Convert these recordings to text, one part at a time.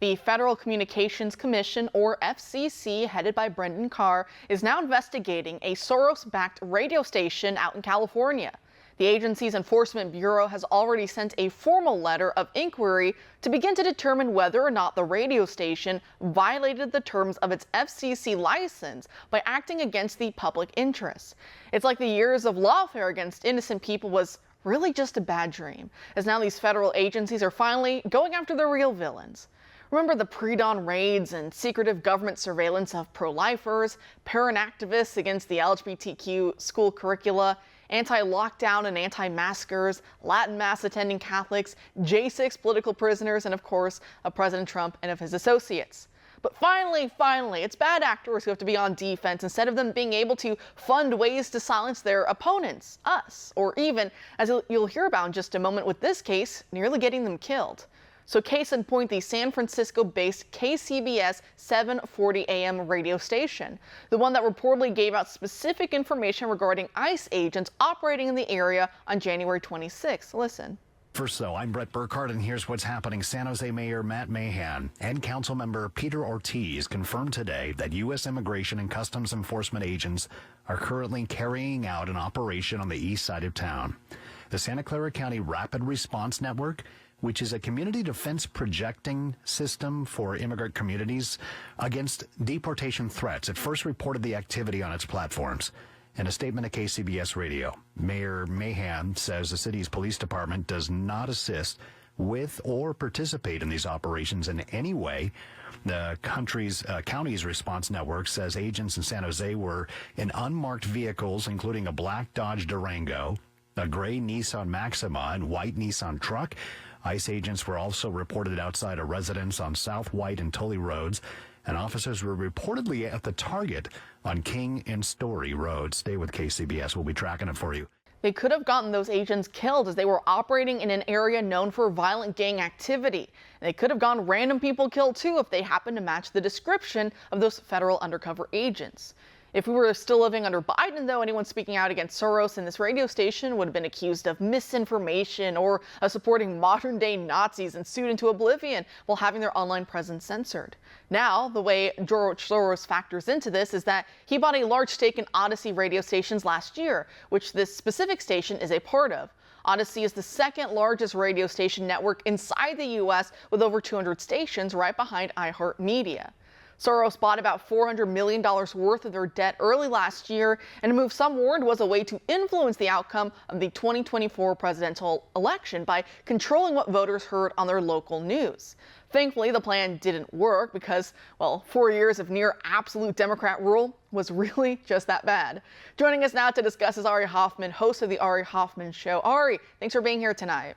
The Federal Communications Commission, or FCC, headed by Brendan Carr, is now investigating a Soros-backed radio station out in California. The agency's Enforcement Bureau has already sent a formal letter of inquiry to begin to determine whether or not the radio station violated the terms of its FCC license by acting against the public interest. It's like the years of lawfare against innocent people was really just a bad dream, as now these federal agencies are finally going after the real villains. Remember the pre-dawn raids and secretive government surveillance of pro-lifers, parent activists against the LGBTQ school curricula, anti-lockdown and anti-maskers, Latin mass attending Catholics, J6 political prisoners, and of course, President Trump and of his associates. But finally, it's bad actors who have to be on defense instead of them being able to fund ways to silence their opponents, us, or even, as you'll hear about in just a moment with this case, nearly getting them killed. So case in point, the San Francisco-based KCBS 740 AM radio station, the one that reportedly gave out specific information regarding ICE agents operating in the area on January 26. Listen. First, though, I'm Brett Burkhardt, and here's what's happening. San Jose Mayor Matt Mahan and Councilmember Peter Ortiz confirmed today that U.S. Immigration and Customs Enforcement agents are currently carrying out an operation on the east side of town. The Santa Clara County Rapid Response Network, which is a community defense projecting system for immigrant communities against deportation threats. It first reported the activity on its platforms. In a statement to KCBS Radio, Mayor Mahan says the city's police department does not assist with or participate in these operations in any way. The county's response network says agents in San Jose were in unmarked vehicles, including a black Dodge Durango, a gray Nissan Maxima, and white Nissan truck. ICE agents were also reported outside a residence on South White and Tully Roads, and officers were reportedly at the target on King and Story Road. Stay with KCBS. We'll be tracking it for you. They could have gotten those agents killed as they were operating in an area known for violent gang activity. They could have gotten random people killed too if they happened to match the description of those federal undercover agents. If we were still living under Biden, though, anyone speaking out against Soros in this radio station would have been accused of misinformation or of supporting modern-day Nazis and sued into oblivion while having their online presence censored. Now, the way George Soros factors into this is that he bought a large stake in Odyssey radio stations last year, which this specific station is a part of. Odyssey is the second largest radio station network inside the U.S. with over 200 stations, right behind iHeartMedia. Soros bought about $400 million worth of their debt early last year, and a move some warned was a way to influence the outcome of the 2024 presidential election by controlling what voters heard on their local news. Thankfully, the plan didn't work because, well, 4 years of near absolute Democrat rule was really just that bad. Joining us now to discuss is Ari Hoffman, host of the Ari Hoffman Show. Ari, thanks for being here tonight.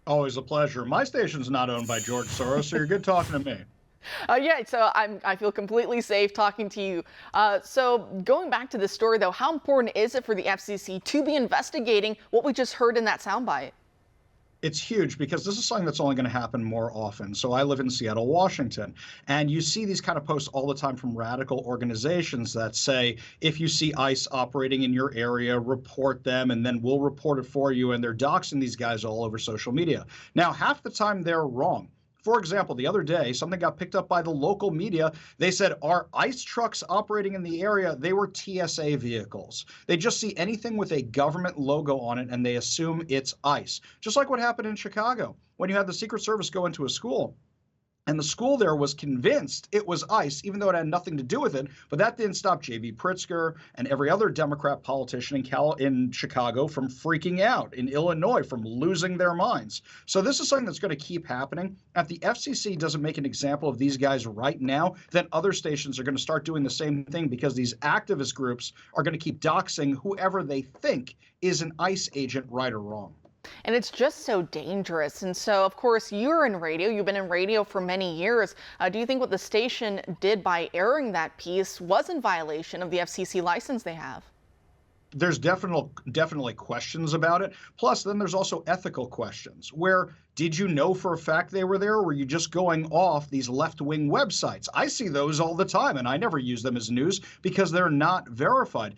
Always a pleasure. My station's not owned by George Soros, so you're good talking to me. Yeah, so I feel completely safe talking to you. So going back to this story, though, how important is it for the FCC to be investigating what we just heard in that soundbite? It's huge because this is something that's only going to happen more often. So I live in Seattle, Washington, and you see these kind of posts all the time from radical organizations that say, if you see ICE operating in your area, report them, and then we'll report it for you. And they're doxing these guys all over social media. Now, half the time they're wrong. For example, the other day, something got picked up by the local media. They said, our ICE trucks operating in the area, they were TSA vehicles. They just see anything with a government logo on it, and they assume it's ICE. Just like what happened in Chicago when you had the Secret Service go into a school. And the school there was convinced it was ICE, even though it had nothing to do with it. But that didn't stop J.B. Pritzker and every other Democrat politician in Chicago from freaking out, in Illinois from losing their minds. So this is something that's going to keep happening. If the FCC doesn't make an example of these guys right now, then other stations are going to start doing the same thing because these activist groups are going to keep doxing whoever they think is an ICE agent, right or wrong. And it's just so dangerous. And so, of course, you're in radio. You've been in radio for many years. Do you think what the station did by airing that piece was in violation of the FCC license they have? There's definitely questions about it. Plus, then there's also ethical questions where, did you know for a fact they were there, or were you just going off these left-wing websites? I see those all the time, and I never use them as news because they're not verified.